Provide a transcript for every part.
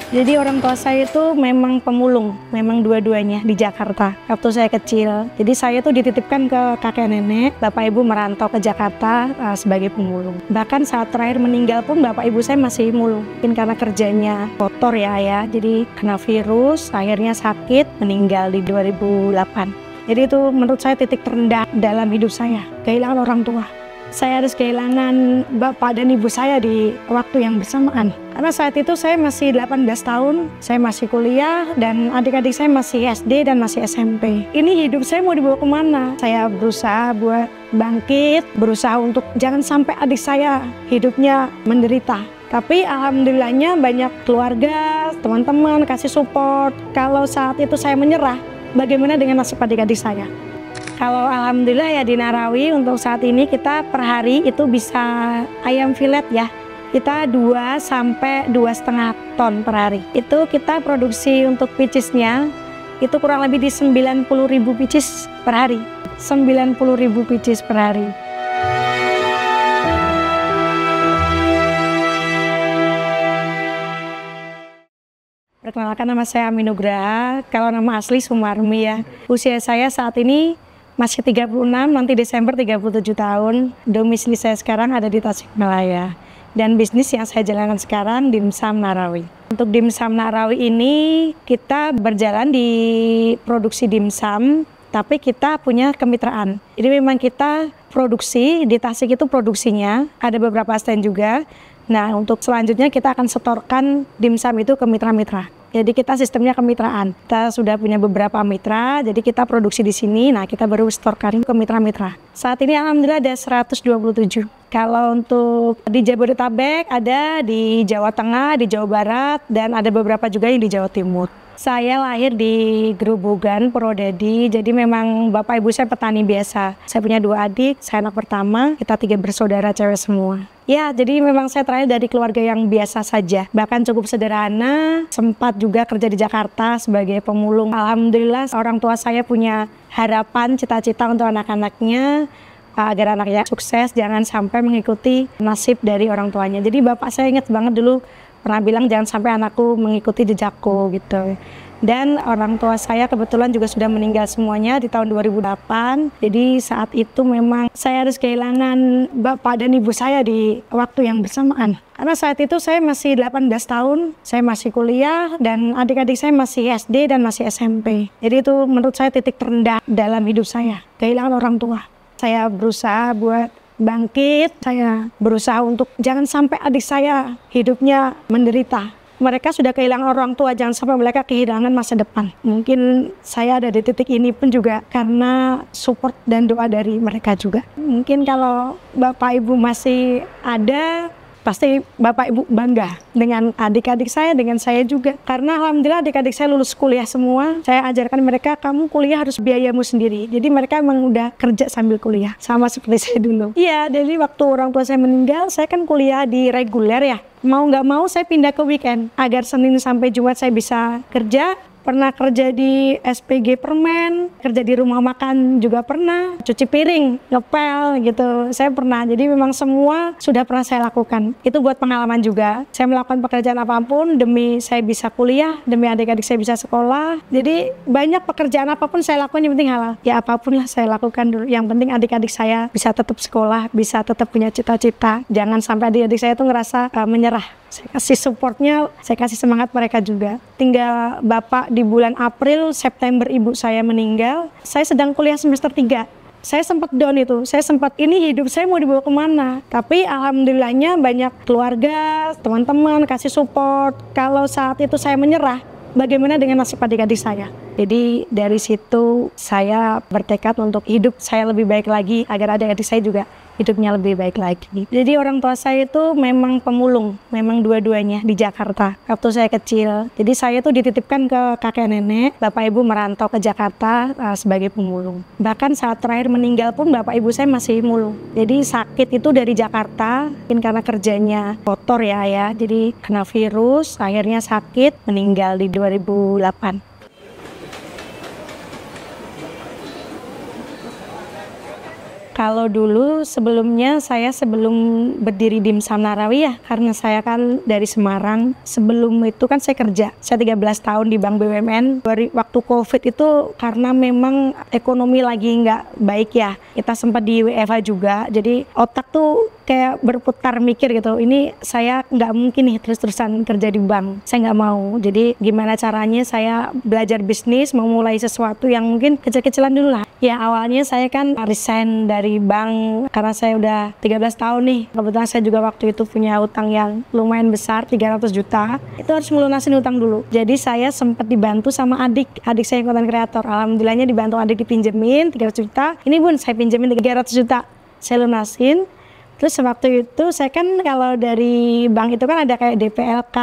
Jadi orang tua saya itu memang pemulung, memang dua-duanya di Jakarta waktu saya kecil. Jadi saya tuh dititipkan ke kakek nenek, bapak ibu merantau ke Jakarta sebagai pemulung. Bahkan saat terakhir meninggal pun bapak ibu saya masih mulung. Mungkin karena kerjanya kotor ya, jadi kena virus, akhirnya sakit, meninggal di 2008. Jadi itu menurut saya titik terendah dalam hidup saya, kehilangan orang tua. Saya harus kehilangan bapak dan ibu saya di waktu yang bersamaan. Karena saat itu saya masih 18 tahun, saya masih kuliah, dan adik-adik saya masih SD dan masih SMP. Ini hidup saya mau dibawa kemana? Saya berusaha buat bangkit, berusaha untuk jangan sampai adik saya hidupnya menderita. Tapi alhamdulillahnya banyak keluarga, teman-teman kasih support. Kalau saat itu saya menyerah, bagaimana dengan nasib adik-adik saya? Kalau alhamdulillah ya di Narawi untuk saat ini kita per hari itu bisa ayam filet ya. Kita 2 sampai 2,5 ton per hari. Itu kita produksi untuk picisnya itu kurang lebih di 90.000 picis per hari. 90.000 picis per hari. Perkenalkan, nama saya Ami Nugraha, kalau nama asli Sumarmi ya. Usia saya saat ini masih 36, nanti Desember 37 tahun. Domisili saya sekarang ada di Tasikmalaya. Dan bisnis yang saya jalankan sekarang Dimsum Narawi. Untuk Dimsum Narawi ini kita berjalan di produksi dimsum, tapi kita punya kemitraan. Jadi memang kita produksi, di Tasik itu produksinya, ada beberapa stand juga. Nah untuk selanjutnya kita akan setorkan dimsum itu ke mitra-mitra. Jadi kita sistemnya kemitraan. Kita sudah punya beberapa mitra, jadi kita produksi di sini. Nah, kita baru setorkan ke mitra-mitra. Saat ini alhamdulillah ada 127. Kalau untuk di Jabodetabek ada di Jawa Tengah, di Jawa Barat, dan ada beberapa juga yang di Jawa Timur. Saya lahir di Grobogan, Purwodadi, jadi memang bapak ibu saya petani biasa. Saya punya 2 adik, saya anak pertama, kita 3 bersaudara cewek semua. Ya, jadi memang saya terakhir dari keluarga yang biasa saja, bahkan cukup sederhana, sempat juga kerja di Jakarta sebagai pemulung. Alhamdulillah orang tua saya punya harapan, cita-cita untuk anak-anaknya, agar anaknya sukses, jangan sampai mengikuti nasib dari orang tuanya. Jadi bapak saya ingat banget dulu pernah bilang jangan sampai anakku mengikuti jejakku gitu. Dan orang tua saya kebetulan juga sudah meninggal semuanya di tahun 2008. Jadi saat itu memang saya harus kehilangan bapak dan ibu saya di waktu yang bersamaan. Karena saat itu saya masih 18 tahun, saya masih kuliah, dan adik-adik saya masih SD dan masih SMP. Jadi itu menurut saya titik terendah dalam hidup saya, kehilangan orang tua. Saya berusaha buat bangkit, saya berusaha untuk jangan sampai adik saya hidupnya menderita. Mereka sudah kehilangan orang tua, jangan sampai mereka kehilangan masa depan. Mungkin saya ada di titik ini pun juga karena support dan doa dari mereka juga. Mungkin kalau bapak ibu masih ada, pasti bapak ibu bangga dengan adik-adik saya, dengan saya juga. Karena alhamdulillah adik-adik saya lulus kuliah semua. Saya ajarkan mereka, kamu kuliah harus biayamu sendiri. Jadi mereka emang udah kerja sambil kuliah, sama seperti saya dulu. Iya, jadi waktu orang tua saya meninggal, saya kan kuliah di reguler ya. Mau nggak mau saya pindah ke weekend, agar Senin sampai Jumat saya bisa kerja. Pernah kerja di SPG permen, kerja di rumah makan juga pernah, cuci piring, ngepel gitu, saya pernah. Jadi memang semua sudah pernah saya lakukan. Itu buat pengalaman juga. Saya melakukan pekerjaan apapun demi saya bisa kuliah, demi adik-adik saya bisa sekolah. Jadi banyak pekerjaan apapun saya lakukan, yang penting halal. Ya apapun lah saya lakukan dulu. Yang penting adik-adik saya bisa tetap sekolah, bisa tetap punya cita-cita. Jangan sampai adik-adik saya tuh ngerasa menyerah. Saya kasih supportnya, saya kasih semangat mereka juga. Tinggal bapak di bulan April, September ibu saya meninggal. Saya sedang kuliah semester 3. Saya sempat down itu, ini hidup saya mau dibawa kemana. Tapi alhamdulillahnya banyak keluarga, teman-teman kasih support. Kalau saat itu saya menyerah, bagaimana dengan nasib adik-adik saya? Jadi dari situ saya bertekad untuk hidup saya lebih baik lagi, agar adik-adik saya juga hidupnya lebih baik lagi. Jadi orang tua saya itu memang pemulung, memang dua-duanya di Jakarta waktu saya kecil. Jadi saya tuh dititipkan ke kakek nenek, bapak ibu merantau ke Jakarta sebagai pemulung. Bahkan saat terakhir meninggal pun bapak ibu saya masih mulung. Jadi sakit itu dari Jakarta, mungkin karena kerjanya kotor ya, jadi kena virus, akhirnya sakit, meninggal di 2008. Kalau dulu sebelumnya saya sebelum berdiri Dimsum Narawiyah, karena saya kan dari Semarang, sebelum itu kan saya kerja. Saya 13 tahun di Bank BUMN. Waktu COVID itu karena memang ekonomi lagi nggak baik ya. Kita sempat di WFH juga, jadi otak tuh kayak berputar mikir gitu, ini saya nggak mungkin nih terus-terusan kerja di bank, saya nggak mau. Jadi gimana caranya saya belajar bisnis, memulai sesuatu yang mungkin kecil-kecilan dulu lah. Ya awalnya saya kan resign dari bank karena saya udah 13 tahun nih. Kebetulan saya juga waktu itu punya utang yang lumayan besar, 300 juta. Itu harus melunasin utang dulu. Jadi saya sempat dibantu sama adik saya konten kreator. Alhamdulillahnya dibantu adik dipinjemin 300 juta. Ini Bun, saya pinjemin 300 juta. Saya lunasin. Terus waktu itu saya kan kalau dari bank itu kan ada kayak DPLK,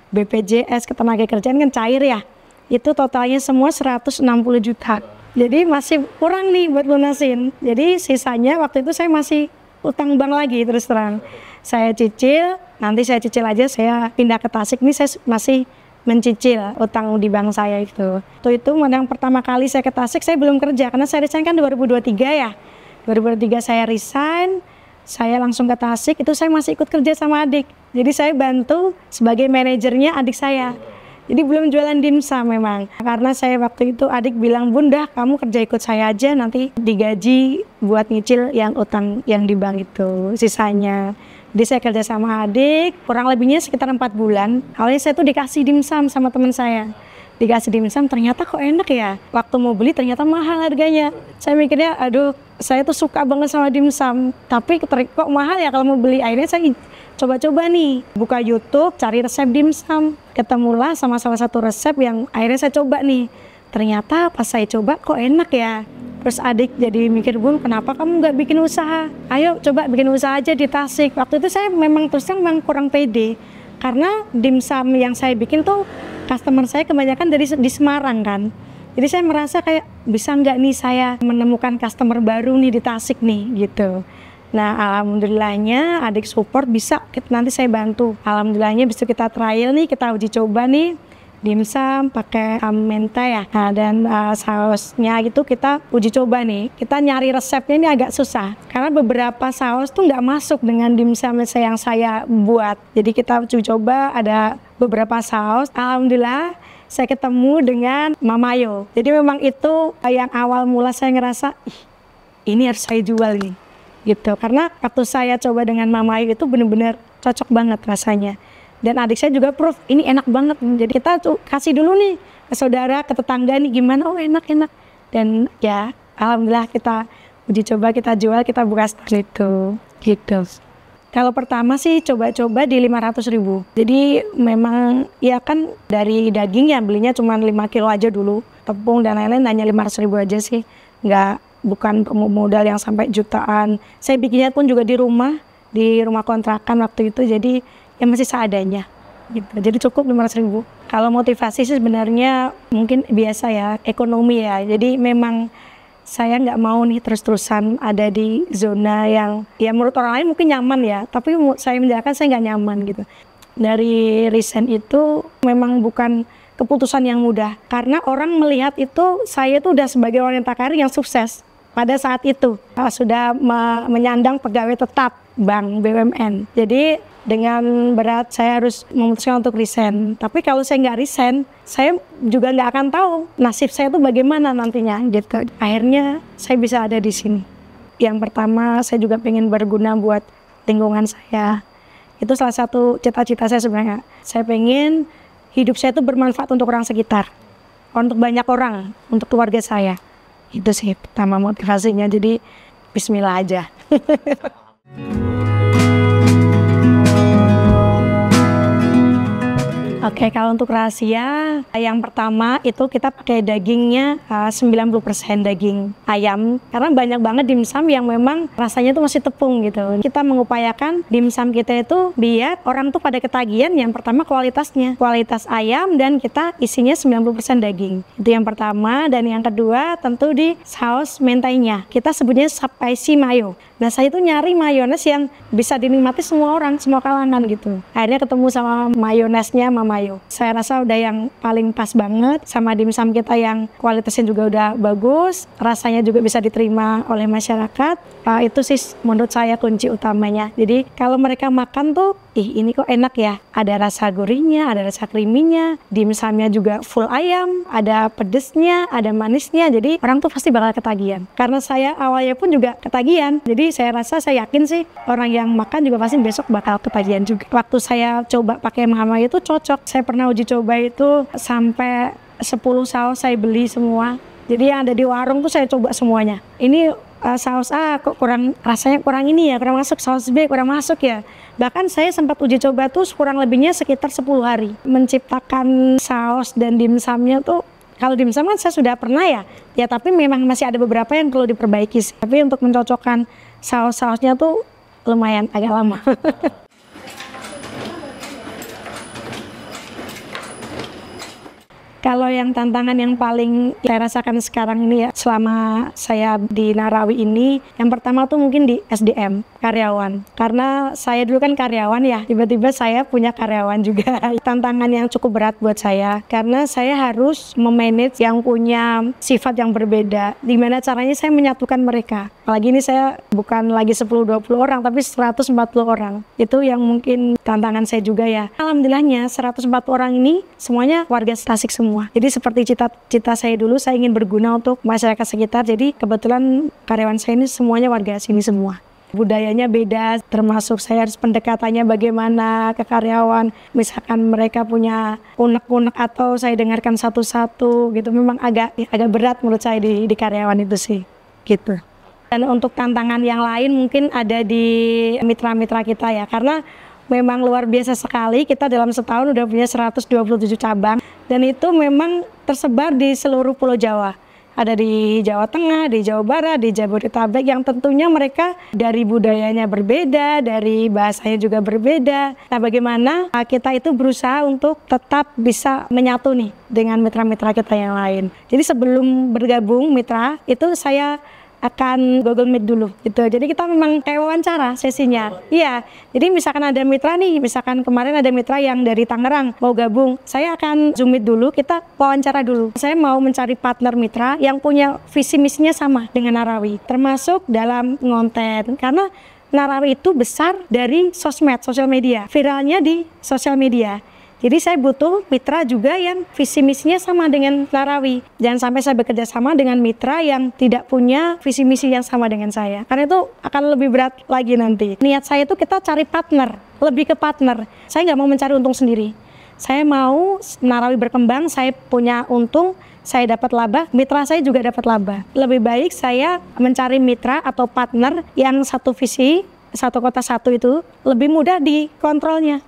BPJS, ketenagakerjaan kan cair ya. Itu totalnya semua 160 juta. Jadi masih kurang nih buat lunasin. Jadi sisanya waktu itu saya masih utang bank lagi terus terang. Saya cicil, nanti saya cicil aja, saya pindah ke Tasik nih saya masih mencicil utang di bank saya itu. Itu yang pertama kali saya ke Tasik saya belum kerja karena saya resign kan 2023 ya. 2023 saya resign. Saya langsung ke Tasik, itu saya masih ikut kerja sama adik. Jadi saya bantu sebagai manajernya adik saya. Jadi belum jualan dimsum memang. Karena saya waktu itu adik bilang, Bunda kamu kerja ikut saya aja, nanti digaji buat nyicil yang utang yang di bank itu, sisanya. Jadi saya kerja sama adik, kurang lebihnya sekitar 4 bulan. Awalnya saya tuh dikasih dimsum sama teman saya. Dikasih dimsum ternyata kok enak ya, waktu mau beli ternyata mahal harganya. Saya mikirnya aduh saya tuh suka banget sama dimsum, tapi kok mahal ya kalau mau beli. Akhirnya saya coba-coba nih, buka YouTube cari resep dimsum, ketemulah sama salah satu resep yang akhirnya saya coba nih. Ternyata pas saya coba kok enak ya. Terus adik jadi mikir, Bun kenapa kamu nggak bikin usaha, ayo coba bikin usaha aja di Tasik. Waktu itu saya memang terusnya memang kurang pede karena dimsum yang saya bikin tuh customer saya kebanyakan di Semarang kan. Jadi saya merasa kayak bisa nggak nih saya menemukan customer baru nih di Tasik nih gitu. Nah alhamdulillahnya adik support bisa, nanti saya bantu. Alhamdulillahnya bisa kita trial nih, kita uji coba nih dimsum pakai mentai ya. Nah dan sausnya gitu kita uji coba nih. Kita nyari resepnya ini agak susah karena beberapa saus tuh nggak masuk dengan dimsum yang saya buat. Jadi kita uji coba ada beberapa saus. Alhamdulillah saya ketemu dengan Mamayo. Jadi memang itu yang awal mula saya ngerasa ini harus saya jual nih gitu. Karena waktu saya coba dengan Mamayo itu benar-benar cocok banget rasanya. Dan adik saya juga proof ini enak banget. Jadi kita tuh kasih dulu nih ke saudara, ke tetangga nih gimana, oh enak. Dan ya alhamdulillah kita uji coba, kita jual, kita buka store itu gitu. Kalau pertama sih coba-coba di 500.000. Jadi memang ya kan dari daging ya belinya cuma 5 kilo aja dulu. Tepung dan lain-lain hanya 500.000 aja sih. Bukan modal yang sampai jutaan. Saya bikinnya pun juga di rumah kontrakan waktu itu. Jadi ya masih seadanya gitu. Jadi cukup 500.000. Kalau motivasi sih sebenarnya mungkin biasa ya, ekonomi ya. Jadi memang saya nggak mau nih terus-terusan ada di zona yang ya menurut orang lain mungkin nyaman ya, tapi saya menjalankan saya nggak nyaman gitu. Dari resign itu memang bukan keputusan yang mudah karena orang melihat itu saya tuh udah sebagai wanita karir yang sukses pada saat itu, sudah menyandang pegawai tetap Bank BUMN. Jadi dengan berat saya harus memutuskan untuk resign. Tapi kalau saya nggak resign, saya juga nggak akan tahu nasib saya itu bagaimana nantinya gitu. Akhirnya saya bisa ada di sini. Yang pertama saya juga pengen berguna buat lingkungan saya. Itu salah satu cita-cita saya sebenarnya. Saya pengen hidup saya itu bermanfaat untuk orang sekitar, untuk banyak orang, untuk keluarga saya. Itu sih pertama motivasinya. Jadi bismillah aja. Oke, kalau untuk rahasia, yang pertama itu kita pakai dagingnya 90% daging ayam. Karena banyak banget dimsum yang memang rasanya tuh masih tepung gitu. Kita mengupayakan dimsum kita itu biar orang tuh pada ketagihan yang pertama kualitasnya. Kualitas ayam dan kita isinya 90% daging. Itu yang pertama. Dan yang kedua tentu di saus mentainya. Kita sebutnya spicy mayo. Nah saya itu nyari mayones yang bisa dinikmati semua orang, semua kalangan gitu. Akhirnya ketemu sama mayonesnya Mama Yo. Saya rasa udah yang paling pas banget sama dimsum kita yang kualitasnya juga udah bagus, rasanya juga bisa diterima oleh masyarakat. Itu sih menurut saya kunci utamanya. Jadi kalau mereka makan tuh, ini kok enak ya. Ada rasa gurihnya, ada rasa creaminya, dimsumnya juga full ayam, ada pedesnya, ada manisnya. Jadi orang tuh pasti bakal ketagihan. Karena saya awalnya pun juga ketagihan. Jadi saya rasa, saya yakin sih orang yang makan juga pasti besok bakal ketagihan juga. Waktu saya coba pakai Mama Yo itu cocok. Saya pernah uji coba itu sampai 10 saus saya beli semua. Jadi yang ada di warung tuh saya coba semuanya. Ini saus A kok kurang, rasanya kurang ini ya, kurang masuk, saus B kurang masuk ya. Bahkan saya sempat uji coba tuh kurang lebihnya sekitar 10 hari. Menciptakan saus dan dimsumnya tuh, kalau dimsum kan saya sudah pernah ya tapi memang masih ada beberapa yang perlu diperbaiki sih. Tapi untuk mencocokkan saus-sausnya tuh lumayan agak lama. Kalau yang tantangan yang paling saya rasakan sekarang ini ya, selama saya di Narawi ini, yang pertama tuh mungkin di SDM, karyawan. Karena saya dulu kan karyawan ya, tiba-tiba saya punya karyawan juga. Tantangan yang cukup berat buat saya, karena saya harus memanage yang punya sifat yang berbeda. Gimana caranya saya menyatukan mereka. Apalagi ini saya bukan lagi 10-20 orang, tapi 140 orang. Itu yang mungkin tantangan saya juga ya. Alhamdulillahnya 140 orang ini semuanya warga Tasik semua. Jadi seperti cita-cita saya dulu, saya ingin berguna untuk masyarakat sekitar. Jadi kebetulan karyawan saya ini semuanya warga sini semua. Budayanya beda, termasuk saya harus pendekatannya bagaimana ke karyawan. Misalkan mereka punya unek-unek atau saya dengarkan satu-satu gitu. Memang agak berat menurut saya di karyawan itu sih, gitu. Dan untuk tantangan yang lain mungkin ada di mitra-mitra kita ya, karena memang luar biasa sekali. Kita dalam setahun udah punya 127 cabang dan itu memang tersebar di seluruh Pulau Jawa. Ada di Jawa Tengah, di Jawa Barat, di Jabodetabek yang tentunya mereka dari budayanya berbeda, dari bahasanya juga berbeda. Nah, bagaimana kita itu berusaha untuk tetap bisa menyatu nih dengan mitra-mitra kita yang lain. Jadi sebelum bergabung mitra itu saya akan Google Meet dulu gitu. Jadi kita memang kayak wawancara sesinya. Iya. Jadi misalkan ada mitra nih, misalkan kemarin ada mitra yang dari Tangerang mau gabung, saya akan Zoom Meet dulu, kita wawancara dulu. Saya mau mencari partner mitra yang punya visi misinya sama dengan Narawi, termasuk dalam konten. Karena Narawi itu besar dari sosmed, sosial media. Viralnya di sosial media. Jadi saya butuh mitra juga yang visi misinya sama dengan Narawi. Jangan sampai saya bekerja sama dengan mitra yang tidak punya visi misi yang sama dengan saya. Karena itu akan lebih berat lagi nanti. Niat saya itu kita cari partner, lebih ke partner. Saya nggak mau mencari untung sendiri. Saya mau Narawi berkembang, saya punya untung, saya dapat laba, mitra saya juga dapat laba. Lebih baik saya mencari mitra atau partner yang satu visi, satu kota satu itu, lebih mudah dikontrolnya.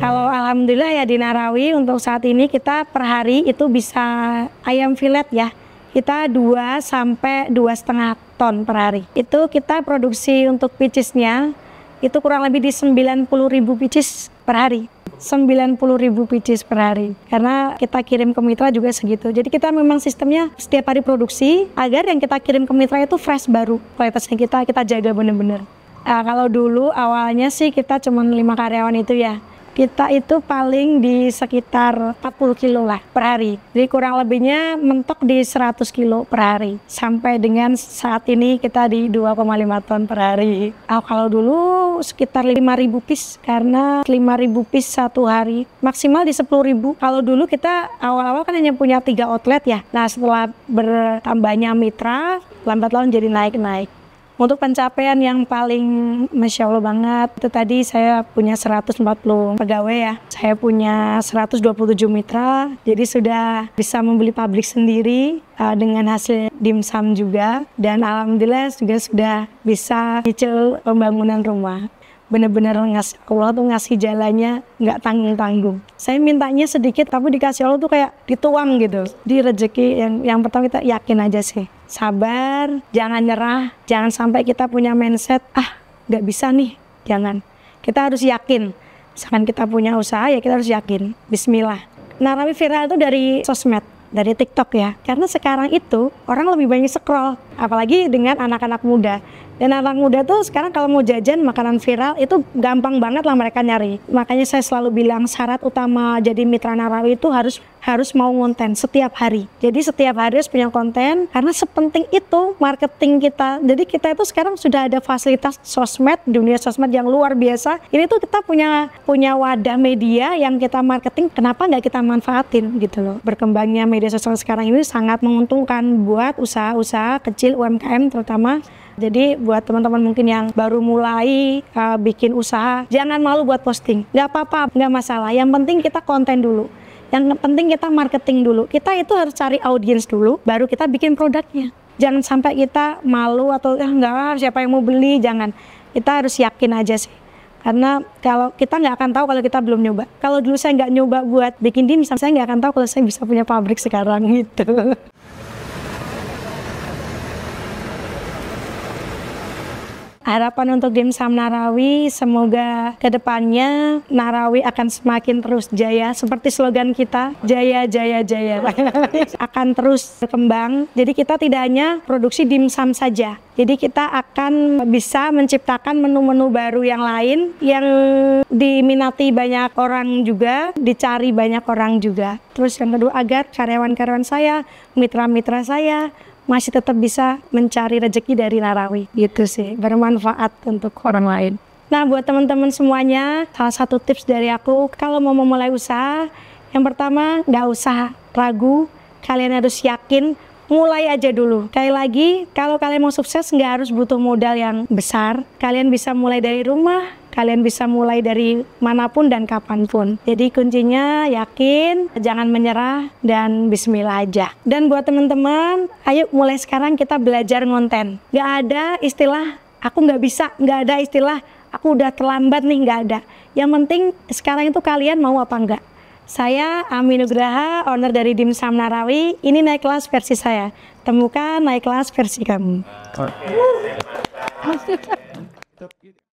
Kalau alhamdulillah ya di Narawi untuk saat ini kita per hari itu bisa ayam filet ya. Kita 2 sampai 2,5 ton per hari. Itu kita produksi untuk picisnya itu kurang lebih di 90.000 picis per hari. 90.000 picis per hari. Karena kita kirim ke mitra juga segitu. Jadi kita memang sistemnya setiap hari produksi agar yang kita kirim ke mitra itu fresh baru. Kualitasnya kita jaga bener-bener. Kalau dulu awalnya sih kita cuma 5 karyawan itu ya. Kita itu paling di sekitar 40 kilo lah per hari. Jadi kurang lebihnya mentok di 100 kilo per hari. Sampai dengan saat ini kita di 2,5 ton per hari. Kalau dulu sekitar 5.000 piece karena 5.000 piece satu hari. Maksimal di 10.000. Kalau dulu kita awal-awal kan hanya punya 3 outlet ya. Nah setelah bertambahnya mitra, lambat laun jadi naik-naik. Untuk pencapaian yang paling Masya Allah banget, itu tadi saya punya 140 pegawai ya. Saya punya 127 mitra, jadi sudah bisa membeli pabrik sendiri dengan hasil dimsum juga. Dan alhamdulillah juga sudah bisa cicil pembangunan rumah. Benar-benar Allah tuh ngasih jalannya nggak tanggung-tanggung. Saya mintanya sedikit tapi dikasih Allah tuh kayak dituang gitu. Di rezeki yang pertama kita yakin aja sih. Sabar, jangan nyerah, jangan sampai kita punya mindset, nggak bisa nih, jangan. Kita harus yakin, misalkan kita punya usaha ya kita harus yakin, bismillah. Narawi viral itu dari sosmed, dari TikTok ya. Karena sekarang itu orang lebih banyak scroll, apalagi dengan anak-anak muda. Dan anak muda tuh sekarang kalau mau jajan makanan viral itu gampang banget lah mereka nyari. Makanya saya selalu bilang syarat utama jadi mitra Narawi itu harus mau konten setiap hari. Jadi setiap hari harus punya konten karena sepenting itu marketing kita. Jadi kita itu sekarang sudah ada fasilitas sosmed, dunia sosmed yang luar biasa. Ini tuh kita punya wadah media yang kita marketing, kenapa nggak kita manfaatin gitu loh. Berkembangnya media sosial sekarang ini sangat menguntungkan buat usaha-usaha kecil UMKM terutama. Jadi buat teman-teman mungkin yang baru mulai bikin usaha, jangan malu buat posting. Nggak apa-apa, nggak masalah. Yang penting kita konten dulu. Yang penting kita marketing dulu. Kita itu harus cari audiens dulu, baru kita bikin produknya. Jangan sampai kita malu atau nggak siapa yang mau beli, jangan. Kita harus yakin aja sih. Karena kalau kita nggak akan tahu kalau kita belum nyoba. Kalau dulu saya nggak nyoba buat bikin dimsum, saya nggak akan tahu kalau saya bisa punya pabrik sekarang gitu. Harapan untuk dimsum Narawi, semoga kedepannya Narawi akan semakin terus jaya, seperti slogan kita, jaya, jaya, jaya. Akan terus berkembang, jadi kita tidak hanya produksi dimsum saja. Jadi kita akan bisa menciptakan menu-menu baru yang lain, yang diminati banyak orang juga, dicari banyak orang juga. Terus yang kedua, agar karyawan-karyawan saya, mitra-mitra saya, masih tetap bisa mencari rezeki dari Narawi, gitu sih, bermanfaat untuk orang lain. Nah, buat teman-teman semuanya, salah satu tips dari aku, kalau mau memulai usaha, yang pertama nggak usah ragu, kalian harus yakin, mulai aja dulu. Sekali lagi, kalau kalian mau sukses nggak harus butuh modal yang besar, kalian bisa mulai dari rumah, kalian bisa mulai dari manapun dan kapanpun. Jadi kuncinya yakin, jangan menyerah, dan bismillah aja. Dan buat teman-teman, ayo mulai sekarang kita belajar ngonten. Gak ada istilah, aku nggak bisa, nggak ada istilah, aku udah terlambat nih, nggak ada. Yang penting sekarang itu kalian mau apa enggak. Saya Ami Nugraha, owner dari Dimsum Narawi. Ini naik kelas versi saya. Temukan naik kelas versi kamu.